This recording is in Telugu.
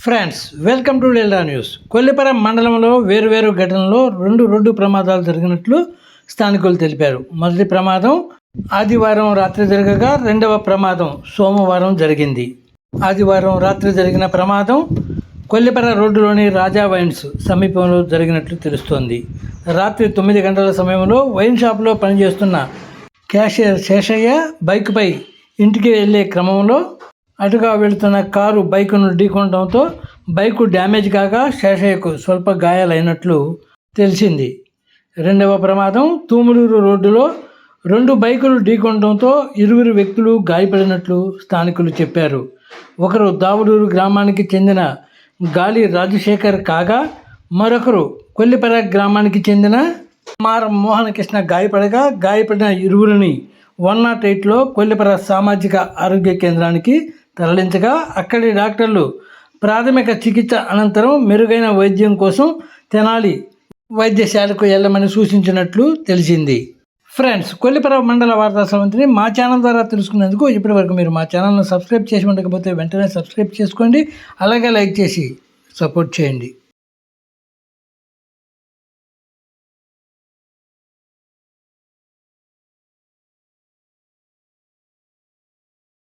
Friends, welcome to delta news. Kollipara మండలంలో వేరువేరు ఘటనలో రెండు రోడ్డు ప్రమాదాలు జరిగినట్లు స్థానికులు తెలిపారు. మొదటి ప్రమాదం ఆదివారం రాత్రి జరగగా రెండవ ప్రమాదం సోమవారం జరిగింది. ఆదివారం రాత్రి జరిగిన ప్రమాదం కొల్లిపర రోడ్డులోని రాజా వైన్స్ సమీపంలో జరిగినట్లు తెలుస్తోంది. రాత్రి 9 గంటల సమయంలో వైన్ షాప్లో పనిచేస్తున్న క్యాషియర్ శేషయ్య బైక్పై ఇంటికి వెళ్ళే క్రమంలో అటుగా వెళుతున్న కారు బైకును ఢీకొనడంతో బైకు డ్యామేజ్ కాగా శేషయ్యకు స్వల్ప గాయాలైనట్లు తెలిసింది. రెండవ ప్రమాదం తూములూరు రోడ్డులో 2 బైకులు ఢీకొనడంతో 20 వ్యక్తులు గాయపడినట్లు స్థానికులు చెప్పారు. ఒకరు దావులూరు గ్రామానికి చెందిన గాలి రాజశేఖర్ కాగా మరొకరు కొల్లిపర గ్రామానికి చెందిన మార మోహనకృష్ణ గాయపడిన 20ని 108లో కొల్లిపర సామాజిక ఆరోగ్య కేంద్రానికి తరలించగా అక్కడి డాక్టర్లు ప్రాథమిక చికిత్స అనంతరం మెరుగైన వైద్యం కోసం తెనాలి వైద్యశాలకు వెళ్ళమని సూచించినట్లు తెలిసింది. ఫ్రెండ్స్, కొల్లిపర మండల వార్తా సమితిని మా ఛానల్ ద్వారా తెలుసుకునేందుకు ఇప్పటివరకు మీరు మా ఛానల్ను సబ్స్క్రైబ్ చేసి ఉండకపోతే వెంటనే సబ్స్క్రైబ్ చేసుకోండి. అలాగే లైక్ చేసి సపోర్ట్ చేయండి.